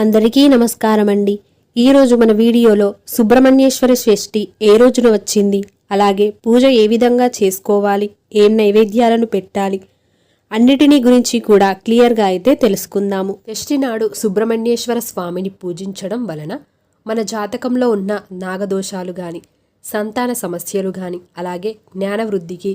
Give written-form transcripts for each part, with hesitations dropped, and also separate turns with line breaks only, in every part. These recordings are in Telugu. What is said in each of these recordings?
అందరికీ నమస్కారం అండి. ఈరోజు మన వీడియోలో సుబ్రహ్మణ్యేశ్వర షష్ఠి ఏ రోజున వచ్చింది, అలాగే పూజ ఏ విధంగా చేసుకోవాలి, ఏం నైవేద్యాలను పెట్టాలి, అన్నిటినీ గురించి కూడా క్లియర్గా అయితే తెలుసుకుందాము. షష్ఠి నాడు సుబ్రహ్మణ్యేశ్వర స్వామిని పూజించడం వలన మన జాతకంలో ఉన్న నాగదోషాలు కానీ, సంతాన సమస్యలు కానీ, అలాగే జ్ఞానవృద్ధికి,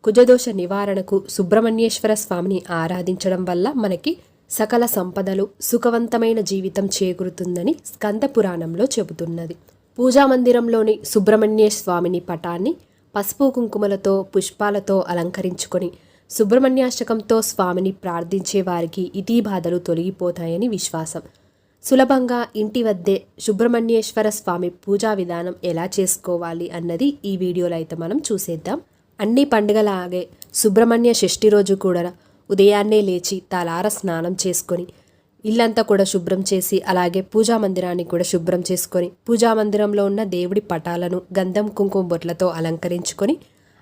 కుజదోష నివారణకు సుబ్రహ్మణ్యేశ్వర స్వామిని ఆరాధించడం వల్ల మనకి సకల సంపదలు, సుఖవంతమైన జీవితం చేకూరుతుందని స్కంద పురాణంలో చెబుతున్నది. పూజామందిరంలోని సుబ్రహ్మణ్య స్వామిని పటాన్ని పసుపు కుంకుమలతో, పుష్పాలతో అలంకరించుకొని సుబ్రహ్మణ్యాష్టకంతో స్వామిని ప్రార్థించే వారికి ఇతీబాధలు తొలగిపోతాయని విశ్వాసం. సులభంగా ఇంటి వద్దే సుబ్రహ్మణ్యేశ్వర స్వామి పూజా విధానం ఎలా చేసుకోవాలి అన్నది ఈ వీడియోలో అయితే మనం చూసేద్దాం. అన్ని పండుగలాగే సుబ్రహ్మణ్య షష్ఠి రోజు కూడా ఉదయాన్నే లేచి తలార స్నానం చేసుకొని ఇల్లంతా కూడా శుభ్రం చేసి, అలాగే పూజా మందిరాన్ని కూడా శుభ్రం చేసుకొని, పూజా మందిరంలో ఉన్న దేవుడి పటాలను గంధం కుంకుమ బొట్లతో అలంకరించుకొని,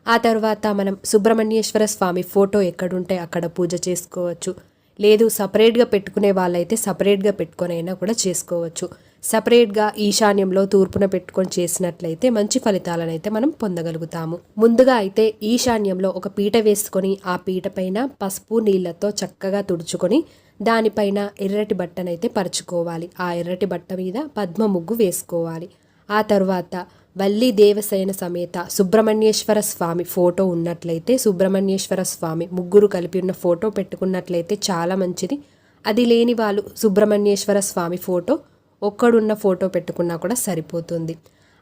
ఆ తర్వాత మనం సుబ్రహ్మణ్యేశ్వర స్వామి ఫోటో ఎక్కడుంటే అక్కడ పూజ చేసుకోవచ్చు. లేదు సపరేట్గా పెట్టుకునే వాళ్ళైతే సపరేట్గా పెట్టుకొనైనా కూడా చేసుకోవచ్చు. సపరేట్గా ఈశాన్యంలో తూర్పున పెట్టుకొని చేసినట్లయితే మంచి ఫలితాలను అయితే మనం పొందగలుగుతాము. ముందుగా అయితే ఈశాన్యంలో ఒక పీట వేసుకొని, ఆ పీట పైన పసుపు నీళ్లతో చక్కగా తుడుచుకొని దానిపైన ఎర్రటి బట్టనైతే పరుచుకోవాలి. ఆ ఎర్రటి బట్ట మీద పద్మ ముగ్గు వేసుకోవాలి. ఆ తర్వాత వల్లి దేవసేన సమేత సుబ్రహ్మణ్యేశ్వర స్వామి ఫోటో ఉన్నట్లయితే సుబ్రహ్మణ్యేశ్వర స్వామి ముగ్గురు కలిపి ఉన్న ఫోటో పెట్టుకున్నట్లయితే చాలా మంచిది. అది లేని వాళ్ళు సుబ్రహ్మణ్యేశ్వర స్వామి ఫోటో ఒక్కడున్న ఫోటో పెట్టుకున్నా కూడా సరిపోతుంది.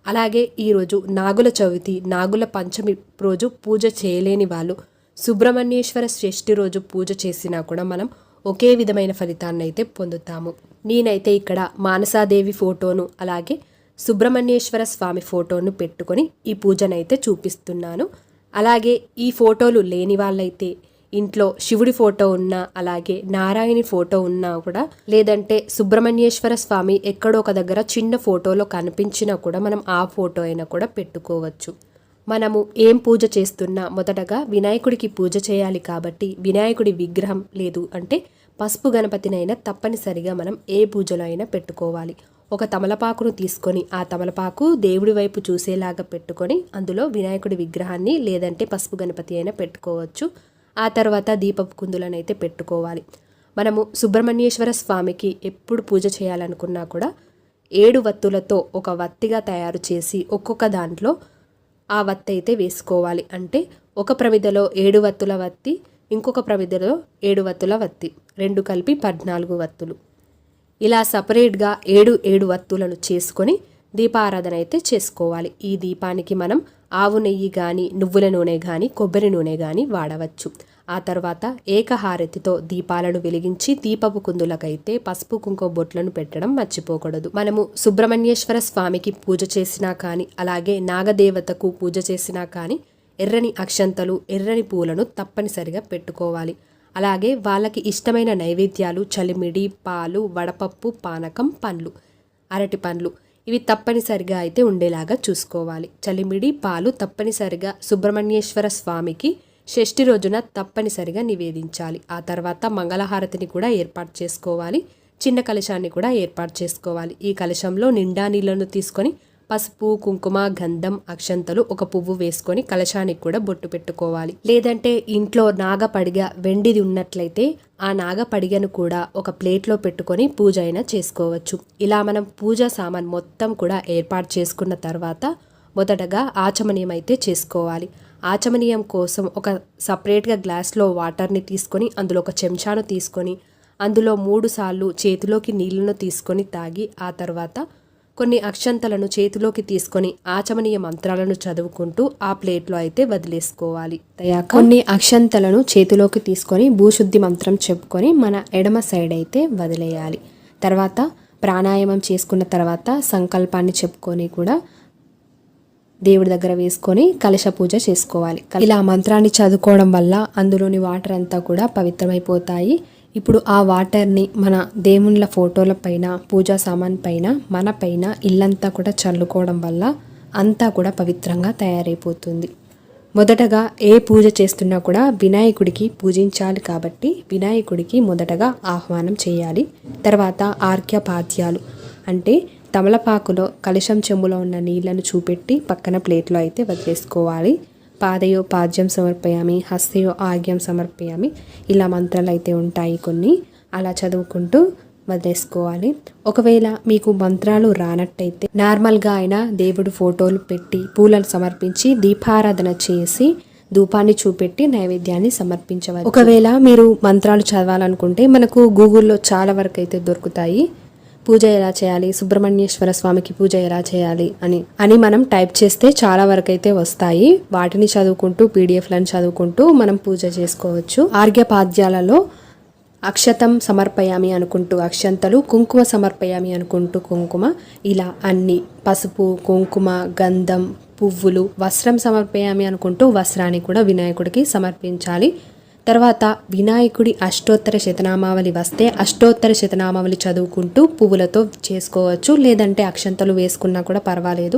అలాగే ఈరోజు నాగుల చవితి, నాగుల పంచమి రోజు పూజ చేయలేని వాళ్ళు సుబ్రహ్మణ్యేశ్వర షష్ఠి రోజు పూజ చేసినా కూడా మనం ఒకే విధమైన ఫలితాన్ని అయితే పొందుతాము. నేనైతే ఇక్కడ మానసాదేవి ఫోటోను, అలాగే సుబ్రహ్మణ్యేశ్వర స్వామి ఫోటోను పెట్టుకొని ఈ పూజనైతే చూపిస్తున్నాను. అలాగే ఈ ఫోటోలు లేని వాళ్ళైతే ఇంట్లో శివుడి ఫోటో ఉన్నా, అలాగే నారాయణి ఫోటో ఉన్నా కూడా, లేదంటే సుబ్రహ్మణ్యేశ్వర స్వామి ఎక్కడో ఒక దగ్గర చిన్న ఫోటోలో కనిపించినా కూడా మనం ఆ ఫోటో అయినా కూడా పెట్టుకోవచ్చు. మనము ఏం పూజ చేస్తున్నా మొదటగా వినాయకుడికి పూజ చేయాలి కాబట్టి వినాయకుడి విగ్రహం లేదు అంటే పసుపు గణపతినైనా తప్పనిసరిగా మనం ఏ పూజలో అయినా పెట్టుకోవాలి. ఒక తమలపాకును తీసుకొని ఆ తమలపాకు దేవుడి వైపు చూసేలాగా పెట్టుకొని అందులో వినాయకుడి విగ్రహాన్ని లేదంటే పసుపు గణపతి అయినా పెట్టుకోవచ్చు. ఆ తర్వాత దీపపు కుందులనైతే పెట్టుకోవాలి. మనము సుబ్రహ్మణ్యేశ్వర స్వామికి ఎప్పుడు పూజ చేయాలనుకున్నా కూడా 7 వత్తులతో ఒక వత్తిగా తయారు చేసి ఒక్కొక్క దాంట్లో ఆ వత్తి అయితే వేసుకోవాలి. అంటే ఒక ప్రమిదలో 7 వత్తుల వత్తి, ఇంకొక ప్రమిదలో 7 వత్తుల వత్తి, 2 కలిపి 14 వత్తులు. ఇలా సపరేట్గా 7 వత్తులను చేసుకొని దీపారాధన అయితే చేసుకోవాలి. ఈ దీపానికి మనం ఆవు నెయ్యి కానీ, నువ్వుల నూనె కానీ, కొబ్బరి నూనె కానీ వాడవచ్చు. ఆ తర్వాత ఏకహారతితో దీపాలను వెలిగించి దీపపు కుందులకైతే పసుపు కుంకుమ బొట్లను పెట్టడం మర్చిపోకూడదు. మనము సుబ్రహ్మణ్యేశ్వర స్వామికి పూజ చేసినా కానీ, అలాగే నాగదేవతకు పూజ చేసినా కానీ ఎర్రని అక్షంతలు, ఎర్రని పూలను తప్పనిసరిగా పెట్టుకోవాలి. అలాగే వాళ్ళకి ఇష్టమైన నైవేద్యాలు చలిమిడి, పాలు, వడపప్పు, పానకం, పండ్లు, అరటి పండ్లు ఇవి తప్పనిసరిగా అయితే ఉండేలాగా చూసుకోవాలి. చలిమిడి, పాలు తప్పనిసరిగా సుబ్రహ్మణ్యేశ్వర స్వామికి షష్ఠి రోజున తప్పనిసరిగా నివేదించాలి. ఆ తర్వాత మంగళహారతిని కూడా ఏర్పాటు చేసుకోవాలి. చిన్న కలశాన్ని కూడా ఏర్పాటు చేసుకోవాలి. ఈ కలశంలో నిండా నీళ్లను తీసుకొని పసుపు, కుంకుమ, గంధం, అక్షంతలు, ఒక పువ్వు వేసుకొని కలశానికి కూడా బొట్టు పెట్టుకోవాలి. లేదంటే ఇంట్లో నాగపడిగ వెండిది ఉన్నట్లయితే ఆ నాగపడిగను కూడా ఒక ప్లేట్లో పెట్టుకొని పూజ అయినా చేసుకోవచ్చు. ఇలా మనం పూజా సామాన్ మొత్తం కూడా ఏర్పాటు చేసుకున్న తర్వాత మొదటగా ఆచమనీయం అయితే చేసుకోవాలి. ఆచమనీయం కోసం ఒక సపరేట్గా గ్లాస్లో వాటర్ని తీసుకొని అందులో ఒక చెంచాను తీసుకొని అందులో 3 సార్లు చేతిలోకి నీళ్లను తీసుకొని తాగి, ఆ తర్వాత కొన్ని అక్షంతలను చేతిలోకి తీసుకొని ఆచమనీయ మంత్రాలను చదువుకుంటూ ఆ ప్లేట్లో అయితే వదిలేసుకోవాలి. కొన్ని అక్షంతలను చేతిలోకి తీసుకొని భూశుద్ధి మంత్రం చెప్పుకొని మన ఎడమ సైడ్ అయితే వదిలేయాలి. తర్వాత ప్రాణాయామం చేసుకున్న తర్వాత సంకల్పాన్ని చెప్పుకొని కూడా దేవుడి దగ్గర వేసుకొని కలశ పూజ చేసుకోవాలి. ఇలా మంత్రాన్ని చదువుకోవడం వల్ల అందులోని వాటర్ అంతా కూడా పవిత్రమైపోతాయి. ఇప్పుడు ఆ వాటర్ని మన దేవుళ్ళ ఫోటోల పైన, పూజా సామాన్ పైన, మన పైన ఇల్లంతా కూడా చల్లుకోవడం వల్ల అంతా కూడా పవిత్రంగా తయారైపోతుంది. మొదటగా ఏ పూజ చేస్తున్నా కూడా వినాయకుడికి పూజించాలి కాబట్టి వినాయకుడికి మొదటగా ఆహ్వానం చేయాలి. తర్వాత ఆర్ఘ్యపాద్యాలు అంటే తమలపాకులో కలశం చెంబులో ఉన్న నీళ్లను చూపెట్టి పక్కన ప్లేట్లో అయితే వదిలేసుకోవాలి. పాదయో పాద్యం సమర్పయామి, హస్తయో ఆర్ఘ్యం సమర్పయామి, ఇలా మంత్రాలు అయితే ఉంటాయి కొన్ని, అలా చదువుకుంటూ వదిలేసుకోవాలి. ఒకవేళ మీకు మంత్రాలు రానట్టయితే నార్మల్గా అయినా దేవుడు ఫోటోలు పెట్టి పూలను సమర్పించి దీపారాధన చేసి ధూపాన్ని చూపెట్టి నైవేద్యాన్ని సమర్పించవచ్చు. ఒకవేళ మీరు మంత్రాలు చదవాలనుకుంటే మనకు గూగుల్లో చాలా వరకు అయితే దొరుకుతాయి. పూజ ఎలా చేయాలి, సుబ్రహ్మణ్యేశ్వర స్వామికి పూజ ఎలా చేయాలి అని మనం టైప్ చేస్తే చాలా వరకు అయితే వస్తాయి. వాటిని చదువుకుంటూ పీడిఎఫ్లను చదువుకుంటూ మనం పూజ చేసుకోవచ్చు. ఆర్ఘ్యపాద్యాలలో అక్షతం సమర్పయామి అనుకుంటూ అక్షంతలు, కుంకుమ సమర్పయామి అనుకుంటూ కుంకుమ, ఇలా అన్ని పసుపు, కుంకుమ, గంధం, పువ్వులు, వస్త్రం సమర్పయామి అనుకుంటూ వస్త్రాన్ని కూడా వినాయకుడికి సమర్పించాలి. తర్వాత వినాయకుడి అష్టోత్తర శతనామావళి వస్తే అష్టోత్తర శతనామావళి చదువుకుంటూ పువ్వులతో చేసుకోవచ్చు, లేదంటే అక్షంతలు వేసుకున్నా కూడా పర్వాలేదు.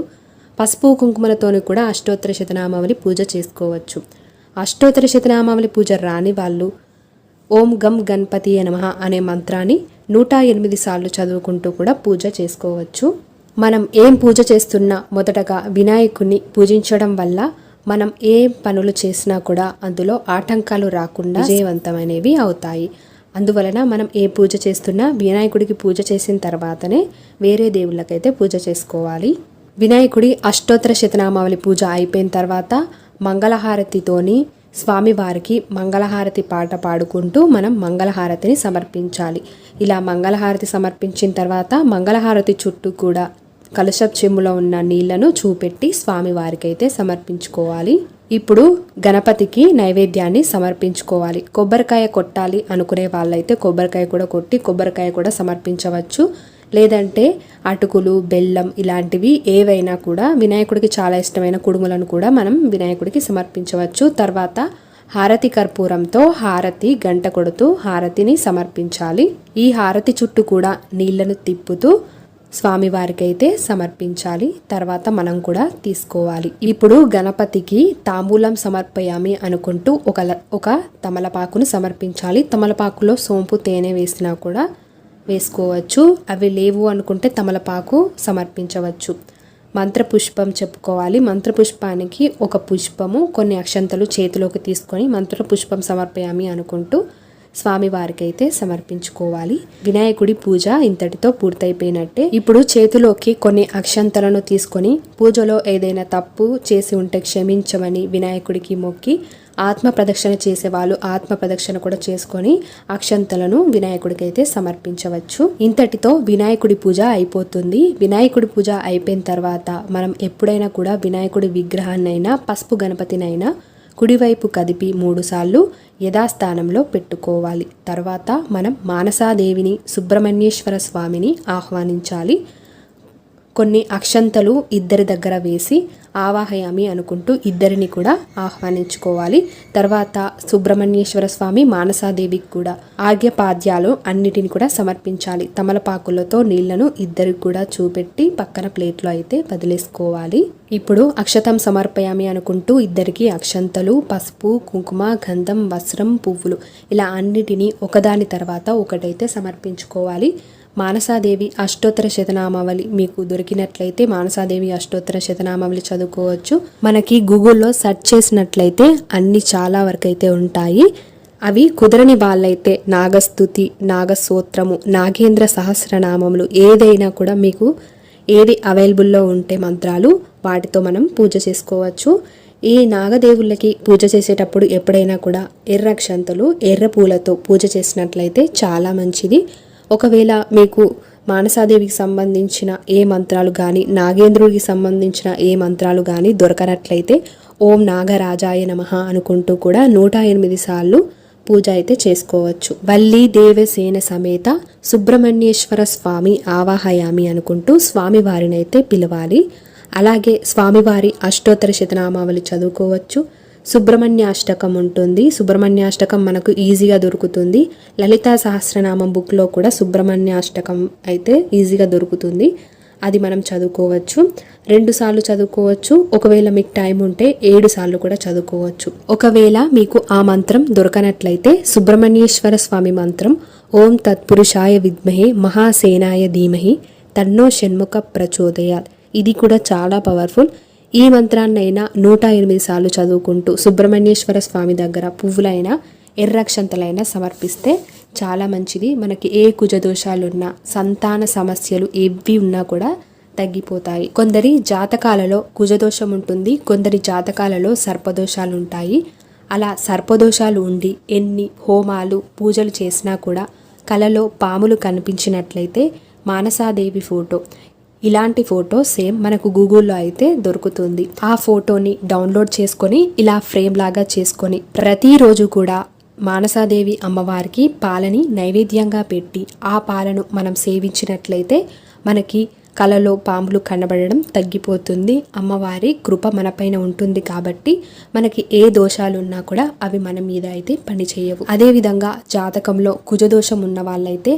పసుపు కుంకుమలతోని కూడా అష్టోత్తర శతనామావళి పూజ చేసుకోవచ్చు. అష్టోత్తర శతనామావళి పూజ రాని వాళ్ళు ఓం గం గణపతి నమః అనే మంత్రాన్ని 108 సార్లు చదువుకుంటూ కూడా పూజ చేసుకోవచ్చు. మనం ఏం పూజ చేస్తున్నా మొదటగా వినాయకుడిని పూజించడం వల్ల మనం ఏ పనులు చేసినా కూడా అందులో ఆటంకాలు రాకుండా విజయవంతమైనవి అవుతాయి. అందువలన మనం ఏ పూజ చేస్తున్నా వినాయకుడికి పూజ చేసిన తర్వాతనే వేరే దేవుళ్ళకైతే పూజ చేసుకోవాలి. వినాయకుడి అష్టోత్తర శతనామావళి పూజ అయిపోయిన తర్వాత మంగళహారతితోని స్వామివారికి మంగళహారతి పాట పాడుకుంటూ మనం మంగళహారతిని సమర్పించాలి. ఇలా మంగళహారతి సమర్పించిన తర్వాత మంగళహారతి చుట్టూ కూడా కలశపు చెంబులో ఉన్న నీళ్లను చూపెట్టి స్వామివారికి అయితే సమర్పించుకోవాలి. ఇప్పుడు గణపతికి నైవేద్యాన్ని సమర్పించుకోవాలి. కొబ్బరికాయ కొట్టాలి అనుకునే వాళ్ళైతే కొబ్బరికాయ కూడా కొట్టి కొబ్బరికాయ కూడా సమర్పించవచ్చు. లేదంటే అటుకులు, బెల్లం ఇలాంటివి ఏవైనా కూడా వినాయకుడికి చాలా ఇష్టమైన కుడుములను కూడా మనం వినాయకుడికి సమర్పించవచ్చు. తర్వాత హారతి కర్పూరంతో హారతి గంట కొడుతూ హారతిని సమర్పించాలి. ఈ హారతి చుట్టూ కూడా నీళ్లను తిప్పుతూ స్వామివారికి అయితే సమర్పించాలి. తర్వాత మనం కూడా తీసుకోవాలి. ఇప్పుడు గణపతికి తాంబూలం సమర్పయామి అనుకుంటూ ఒక తమలపాకును సమర్పించాలి. తమలపాకులో సోంపు, తేనె వేసినా కూడా వేసుకోవచ్చు. అవి లేవు అనుకుంటే తమలపాకు సమర్పించవచ్చు. మంత్రపుష్పం చెప్పుకోవాలి. మంత్రపుష్పానికి ఒక పుష్పము, కొన్ని అక్షంతలు చేతిలోకి తీసుకొని మంత్రపుష్పం సమర్పయామి అనుకుంటూ స్వామివారికి అయితే సమర్పించుకోవాలి. వినాయకుడి పూజ ఇంతటితో పూర్తయిపోయినట్టే. ఇప్పుడు చేతిలోకి కొన్ని అక్షంతలను తీసుకొని పూజలో ఏదైనా తప్పు చేసి ఉంటే క్షమించమని వినాయకుడికి మొక్కి ఆత్మ ప్రదక్షిణ చేసేవాళ్ళు ఆత్మ ప్రదక్షిణ కూడా చేసుకొని అక్షంతలను వినాయకుడికి అయితే సమర్పించవచ్చు. ఇంతటితో వినాయకుడి పూజ అయిపోతుంది. వినాయకుడి పూజ అయిపోయిన తర్వాత మనం ఎప్పుడైనా కూడా వినాయకుడి విగ్రహాన్నైనా పసుపు గణపతినైనా కుడివైపు కదిపి 3 సార్లు యథాస్థానంలో పెట్టుకోవాలి. తర్వాత మనం మానసాదేవిని, సుబ్రహ్మణ్యేశ్వర స్వామిని ఆహ్వానించాలి. కొన్ని అక్షంతలు ఇద్దరి దగ్గర వేసి ఆవాహయామి అనుకుంటూ ఇద్దరిని కూడా ఆహ్వానించుకోవాలి. తర్వాత సుబ్రహ్మణ్యేశ్వర స్వామి, మానసాదేవికి కూడా ఆర్ఘ్యపాద్యాలు అన్నిటిని కూడా సమర్పించాలి. తమలపాకులతో నీళ్లను ఇద్దరికి కూడా చూపెట్టి పక్కన ప్లేట్లో అయితే వదిలేసుకోవాలి. ఇప్పుడు అక్షతం సమర్పయామి అనుకుంటూ ఇద్దరికి అక్షంతలు, పసుపు, కుంకుమ, గంధం, వస్త్రం, పువ్వులు ఇలా అన్నిటినీ ఒకదాని తర్వాత ఒకటైతే సమర్పించుకోవాలి. మానసాదేవి అష్టోత్తర శతనామావళి మీకు దొరికినట్లయితే మానసాదేవి అష్టోత్తర శతనామావళి చదువుకోవచ్చు. మనకి గూగుల్లో సెర్చ్ చేసినట్లయితే అన్ని చాలా వరకు అయితే ఉంటాయి. అవి కుదరని వాళ్ళైతే నాగస్తుతి, నాగసూత్రము, నాగేంద్ర సహస్రనామములు ఏదైనా కూడా మీకు ఏది అవైలబుల్లో ఉంటే మంత్రాలు వాటితో మనం పూజ చేసుకోవచ్చు. ఈ నాగదేవుళ్ళకి పూజ చేసేటప్పుడు ఎప్పుడైనా కూడా ఎర్ర అక్షంతలు, ఎర్ర పూలతో పూజ చేసినట్లయితే చాలా మంచిది. ఒకవేళ మీకు మానసాదేవికి సంబంధించిన ఏ మంత్రాలు కానీ నాగేంద్రుడికి సంబంధించిన ఏ మంత్రాలు కానీ దొరకనట్లయితే ఓం నాగరాజాయ నమః అనుకుంటూ కూడా 108 సార్లు పూజ అయితే చేసుకోవచ్చు. వల్లి దేవసేన సమేత సుబ్రహ్మణ్యేశ్వర స్వామి ఆవాహయామి అనుకుంటూ స్వామివారిని అయితే పిలవాలి. అలాగే స్వామివారి అష్టోత్తర శతనామావళి చదువుకోవచ్చు. సుబ్రహ్మణ్యాష్టకం ఉంటుంది. సుబ్రహ్మణ్యాష్టకం మనకు ఈజీగా దొరుకుతుంది. లలితా సహస్రనామం బుక్లో కూడా సుబ్రహ్మణ్యాష్టకం అయితే ఈజీగా దొరుకుతుంది. అది మనం చదువుకోవచ్చు. 2 సార్లు చదువుకోవచ్చు. ఒకవేళ మీకు టైం ఉంటే 7 సార్లు కూడా చదువుకోవచ్చు. ఒకవేళ మీకు ఆ మంత్రం దొరకనట్లయితే సుబ్రహ్మణ్యేశ్వర స్వామి మంత్రం ఓం తత్పురుషాయ విద్మహే మహాసేనాయ ధీమహి తన్నో షణ్ముఖ ప్రచోదయాత్, ఇది కూడా చాలా పవర్ఫుల్. ఈ మంత్రాన్నైనా 108 సార్లు చదువుకుంటూ సుబ్రహ్మణ్యేశ్వర స్వామి దగ్గర పువ్వులైనా ఎర్రక్షంతలైనా సమర్పిస్తే చాలా మంచిది. మనకి ఏ కుజదోషాలున్నా, సంతాన సమస్యలు ఏవి ఉన్నా కూడా తగ్గిపోతాయి. కొందరి జాతకాలలో కుజదోషం ఉంటుంది, కొందరి జాతకాలలో సర్పదోషాలు ఉంటాయి. అలా సర్పదోషాలు ఉండి ఎన్ని హోమాలు పూజలు చేసినా కూడా కలలో పాములు కనిపించినట్లయితే మానసాదేవి ఫోటో, ఇలాంటి ఫోటో సేమ్ మనకు గూగుల్లో అయితే దొరుకుతుంది. ఆ ఫోటోని డౌన్లోడ్ చేసుకొని ఇలా ఫ్రేమ్ లాగా చేసుకొని ప్రతిరోజు కూడా మానసాదేవి అమ్మవారికి పాలని నైవేద్యంగా పెట్టి ఆ పాలను మనం సేవించినట్లయితే మనకి కలలో పాములు కనబడడం తగ్గిపోతుంది. అమ్మవారి కృప మనపైన ఉంటుంది కాబట్టి మనకి ఏ దోషాలు ఉన్నా కూడా అవి మన మీద అయితే పనిచేయవు. అదేవిధంగా జాతకంలో కుజదోషం ఉన్న వాళ్ళైతే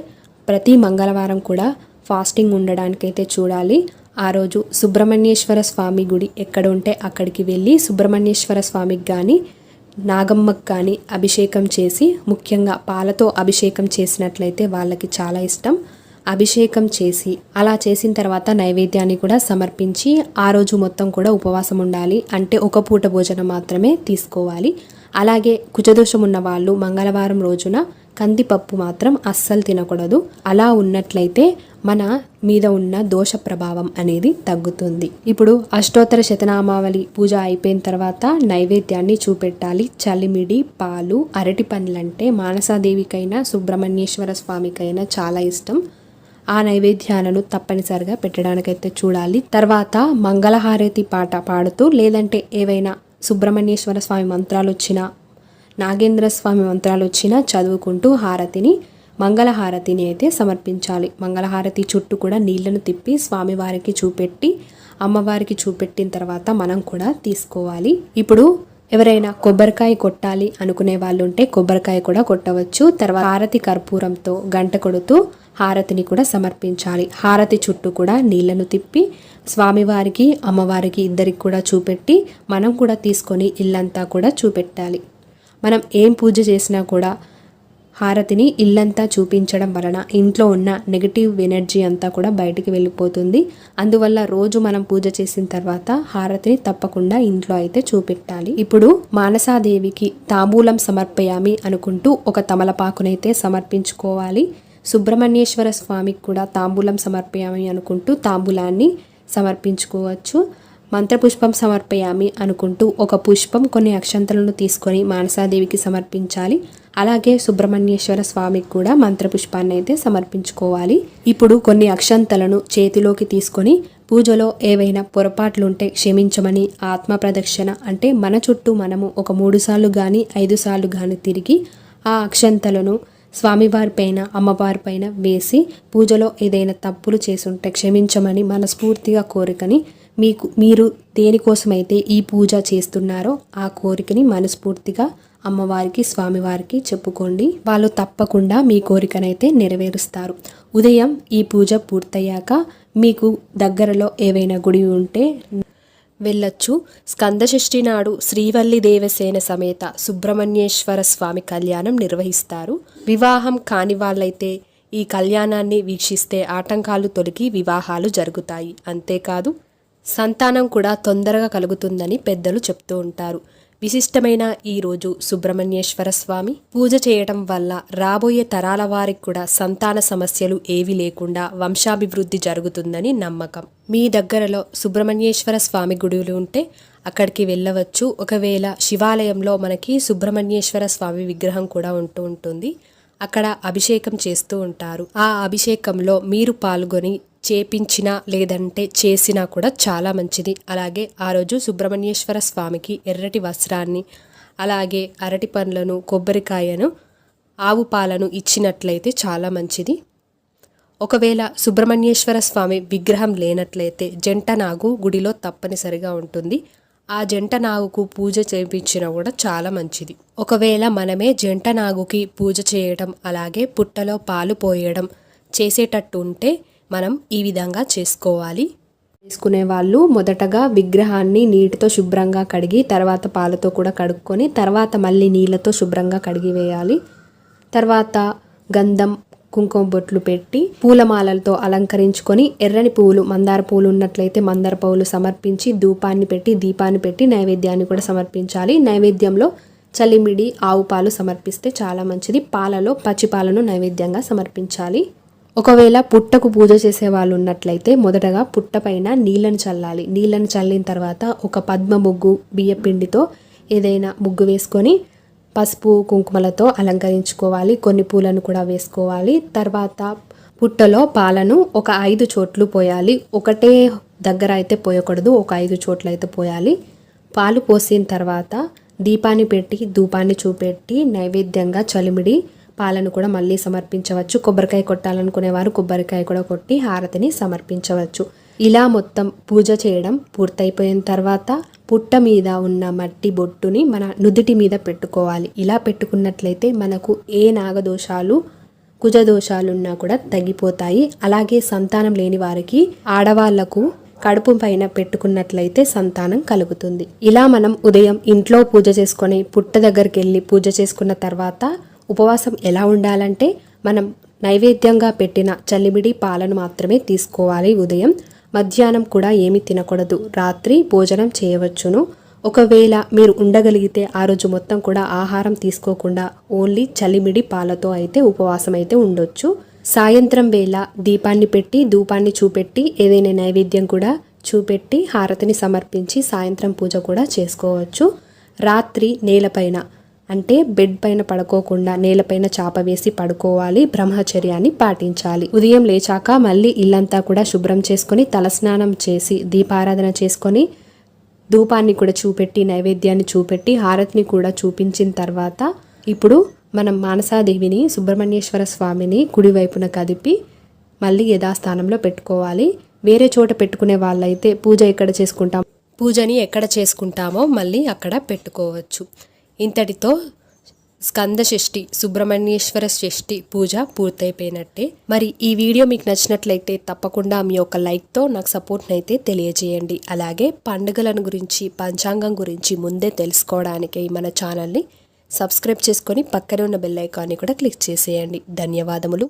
ప్రతి మంగళవారం కూడా ఫాస్టింగ్ ఉండడానికైతే చూడాలి. ఆ రోజు సుబ్రహ్మణ్యేశ్వర స్వామి గుడి ఎక్కడ ఉంటే అక్కడికి వెళ్ళి సుబ్రహ్మణ్యేశ్వర స్వామికి కానీ నాగమ్మకు కానీ అభిషేకం చేసి, ముఖ్యంగా పాలతో అభిషేకం చేసినట్లయితే వాళ్ళకి చాలా ఇష్టం. అభిషేకం చేసి అలా చేసిన తర్వాత నైవేద్యాన్ని కూడా సమర్పించి ఆ రోజు మొత్తం కూడా ఉపవాసం ఉండాలి. అంటే ఒక పూట భోజనం మాత్రమే తీసుకోవాలి. అలాగే కుజదోషం ఉన్న వాళ్ళు మంగళవారం రోజున కందిపప్పు మాత్రం అస్సలు తినకూడదు. అలా ఉన్నట్లయితే మన మీద ఉన్న దోష ప్రభావం అనేది తగ్గుతుంది. ఇప్పుడు అష్టోత్తర శతనామావళి పూజ అయిపోయిన తర్వాత నైవేద్యాన్ని చూపెట్టాలి. చలిమిడి, పాలు, అరటి పండ్లంటే మానసాదేవికైనా సుబ్రహ్మణ్యేశ్వర స్వామికైనా చాలా ఇష్టం. ఆ నైవేద్యాలను తప్పనిసరిగా పెట్టడానికైతే చూడాలి. తర్వాత మంగళహారతి పాట పాడుతూ లేదంటే ఏవైనా సుబ్రహ్మణ్యేశ్వర స్వామి మంత్రాలు వచ్చినా, నాగేంద్ర స్వామి మంత్రాలు వచ్చినా చదువుకుంటూ మంగళహారతిని అయితే సమర్పించాలి. మంగళహారతి చుట్టూ కూడా నీళ్లను తిప్పి స్వామివారికి చూపెట్టి అమ్మవారికి చూపెట్టిన తర్వాత మనం కూడా తీసుకోవాలి. ఇప్పుడు ఎవరైనా కొబ్బరికాయ కొట్టాలి అనుకునే వాళ్ళు ఉంటే కొబ్బరికాయ కూడా కొట్టవచ్చు. తర్వాత హారతి కర్పూరంతో గంట కొడుతూ హారతిని కూడా సమర్పించాలి. హారతి చుట్టూ కూడా నీళ్లను తిప్పి స్వామివారికి అమ్మవారికి ఇద్దరికి కూడా చూపెట్టి మనం కూడా తీసుకొని ఇల్లంతా కూడా చూపెట్టాలి. మనం ఏం పూజ చేసినా కూడా హారతిని ఇల్లంతా చూపించడం వలన ఇంట్లో ఉన్న నెగటివ్ ఎనర్జీ అంతా కూడా బయటికి వెళ్ళిపోతుంది. అందువల్ల రోజు మనం పూజ చేసిన తర్వాత హారతిని తప్పకుండా ఇంట్లో అయితే చూపెట్టాలి. ఇప్పుడు మానసాదేవికి తాంబూలం సమర్పయామి అనుకుంటూ ఒక తమలపాకునైతే సమర్పించుకోవాలి. సుబ్రహ్మణ్యేశ్వర స్వామికి కూడా తాంబూలం సమర్పయామి అనుకుంటూ తాంబూలాన్ని సమర్పించుకోవచ్చు. మంత్రపుష్పం సమర్పయామి అనుకుంటూ ఒక పుష్పం, కొన్ని అక్షంతలను తీసుకొని మానసాదేవికి సమర్పించాలి. అలాగే సుబ్రహ్మణ్యేశ్వర స్వామికి కూడా మంత్రపుష్పాన్ని అయితే సమర్పించుకోవాలి. ఇప్పుడు కొన్ని అక్షంతలను చేతిలోకి తీసుకొని పూజలో ఏవైనా పొరపాట్లుంటే క్షమించమని ఆత్మ ప్రదక్షిణ అంటే మన చుట్టూ మనము ఒక 3 సార్లు కానీ 5 సార్లు కానీ తిరిగి ఆ అక్షంతలను స్వామివారి పైన అమ్మవారి పైన వేసి పూజలో ఏదైనా తప్పులు చేసుంటే క్షమించమని మనస్ఫూర్తిగా కోరికని మీరు దేనికోసమైతే ఈ పూజ చేస్తున్నారో ఆ కోరికని మనస్ఫూర్తిగా అమ్మవారికి స్వామివారికి చెప్పుకోండి. వాళ్ళు తప్పకుండా మీ కోరికనైతే నెరవేరుస్తారు. ఉదయం ఈ పూజ పూర్తయ్యాక మీకు దగ్గరలో ఏవైనా గుడి ఉంటే వెళ్ళొచ్చు. స్కందషష్ఠి నాడు శ్రీవల్లి దేవసేన సమేత సుబ్రహ్మణ్యేశ్వర స్వామి కళ్యాణం నిర్వహిస్తారు. వివాహం కాని వాళ్ళైతే ఈ కళ్యాణాన్ని వీక్షిస్తే ఆటంకాలు తొలగి వివాహాలు జరుగుతాయి. అంతేకాదు సంతానం కూడా తొందరగా కలుగుతుందని పెద్దలు చెప్తూ ఉంటారు. విశిష్టమైన ఈ రోజు సుబ్రహ్మణ్యేశ్వర స్వామి పూజ చేయటం వల్ల రాబోయే తరాల వారికి కూడా సంతాన సమస్యలు ఏవి లేకుండా వంశాభివృద్ధి జరుగుతుందని నమ్మకం. మీ దగ్గరలో సుబ్రహ్మణ్యేశ్వర స్వామి గుడులు ఉంటే అక్కడికి వెళ్ళవచ్చు. ఒకవేళ శివాలయంలో మనకి సుబ్రహ్మణ్యేశ్వర స్వామి విగ్రహం కూడా ఉంటుంది. అక్కడ అభిషేకం చేస్తూ ఉంటారు. ఆ అభిషేకంలో మీరు పాల్గొని చేపించినా లేదంటే చేసినా కూడా చాలా మంచిది. అలాగే ఆ రోజు సుబ్రహ్మణ్యేశ్వర స్వామికి ఎర్రటి వస్త్రాన్ని, అలాగే అరటి పండ్లను, కొబ్బరికాయను, ఆవు పాలను ఇచ్చినట్లయితే చాలా మంచిది. ఒకవేళ సుబ్రహ్మణ్యేశ్వర స్వామి విగ్రహం లేనట్లయితే జంట నాగు గుడిలో తప్పనిసరిగా ఉంటుంది. ఆ జంట నాగుకు పూజ చేయించినా కూడా చాలా మంచిది. ఒకవేళ మనమే జంట నాగుకి పూజ చేయడం, అలాగే పుట్టలో పాలు పోయడం చేసేటట్టు ఉంటే మనం ఈ విధంగా చేసుకోవాలి. చేసుకునే వాళ్ళు మొదటగా విగ్రహాన్ని నీటితో శుభ్రంగా కడిగి తర్వాత పాలతో కూడా కడుక్కొని తర్వాత మళ్ళీ నీళ్ళతో శుభ్రంగా కడిగి వేయాలి. తర్వాత గంధం కుంకుమ బొట్లు పెట్టి పూలమాలలతో అలంకరించుకొని ఎర్రని పువ్వులు మందార పువ్వులు ఉన్నట్లయితే మందార పువ్వులు సమర్పించి ధూపాన్ని పెట్టి దీపాన్ని పెట్టి నైవేద్యాన్ని కూడా సమర్పించాలి. నైవేద్యంలో చలిమిడి ఆవు పాలు సమర్పిస్తే చాలా మంచిది. పాలలో పచ్చిపాలను నైవేద్యంగా సమర్పించాలి. ఒకవేళ పుట్టకు పూజ చేసే వాళ్ళు ఉన్నట్లయితే మొదటగా పుట్ట పైన నీళ్ళని చల్లాలి. నీళ్ళని చల్లిన తర్వాత ఒక పద్మ ముగ్గు బియ్యపిండితో ఏదైనా ముగ్గు వేసుకొని పసుపు కుంకుమలతో అలంకరించుకోవాలి. కొన్ని పూలను కూడా వేసుకోవాలి. తర్వాత పుట్టలో పాలను ఒక 5 చోట్లు పోయాలి. ఒకటే దగ్గర అయితే పోయకూడదు, ఒక 5 చోట్ల అయితే పోయాలి. పాలు పోసిన తర్వాత దీపాన్ని పెట్టి ధూపాన్ని చూపెట్టి నైవేద్యంగా చలిమిడి పాలను కూడా మళ్ళీ సమర్పించవచ్చు. కొబ్బరికాయ కొట్టాలనుకునేవారు కొబ్బరికాయ కూడా కొట్టి హారతిని సమర్పించవచ్చు. ఇలా మొత్తం పూజ చేయడం పూర్తయిపోయిన తర్వాత పుట్ట మీద ఉన్న మట్టి బొట్టుని మన నుదిటి మీద పెట్టుకోవాలి. ఇలా పెట్టుకున్నట్లయితే మనకు ఏ నాగదోషాలు కుజదోషాలున్నా కూడా తగ్గిపోతాయి. అలాగే సంతానం లేని వారికి ఆడవాళ్లకు కడుపు పైన పెట్టుకున్నట్లయితే సంతానం కలుగుతుంది. ఇలా మనం ఉదయం ఇంట్లో పూజ చేసుకొని పుట్ట దగ్గరికి వెళ్ళి పూజ చేసుకున్న తర్వాత ఉపవాసం ఎలా ఉండాలంటే మనం నైవేద్యంగా పెట్టిన చలిమిడి పాలను మాత్రమే తీసుకోవాలి. ఉదయం మధ్యాహ్నం కూడా ఏమీ తినకూడదు. రాత్రి భోజనం చేయవచ్చును. ఒకవేళ మీరు ఉండగలిగితే ఆ రోజు మొత్తం కూడా ఆహారం తీసుకోకుండా ఓన్లీ చలిమిడి పాలతో అయితే ఉపవాసం అయితే ఉండొచ్చు. సాయంత్రం వేళ దీపాన్ని పెట్టి ధూపాన్ని చూపెట్టి ఏదైనా నైవేద్యం కూడా చూపెట్టి హారతిని సమర్పించి సాయంత్రం పూజ కూడా చేసుకోవచ్చు. రాత్రి నేలపైన అంటే బెడ్ పైన పడుకోకుండా నేలపైన చాప వేసి పడుకోవాలి. బ్రహ్మచర్యాన్ని పాటించాలి. ఉదయం లేచాక మళ్ళీ ఇల్లంతా కూడా శుభ్రం చేసుకొని తలస్నానం చేసి దీపారాధన చేసుకొని ధూపాన్ని కూడా చూపెట్టి నైవేద్యాన్ని చూపెట్టి హారతిని కూడా చూపించిన తర్వాత ఇప్పుడు మనం మానసాదేవిని సుబ్రహ్మణ్యేశ్వర స్వామిని కుడివైపున కదిపి మళ్ళీ యథాస్థానంలో పెట్టుకోవాలి. వేరే చోట పెట్టుకునే వాళ్ళైతే పూజని ఎక్కడ చేసుకుంటామో మళ్ళీ అక్కడ పెట్టుకోవచ్చు. ఇంతటితో స్కంద షష్ఠి సుబ్రహ్మణ్యేశ్వర షష్ఠి పూజ పూర్తయిపోయినట్టే. మరి ఈ వీడియో మీకు నచ్చినట్లయితే తప్పకుండా మీ యొక్క లైక్తో నాకు సపోర్ట్ని అయితే తెలియజేయండి. అలాగే పండుగలను గురించి పంచాంగం గురించి ముందే తెలుసుకోవడానికి మన ఛానల్ని సబ్స్క్రైబ్ చేసుకొని పక్కనే ఉన్న బెల్ ఐకాన్ని కూడా క్లిక్ చేసేయండి. ధన్యవాదములు.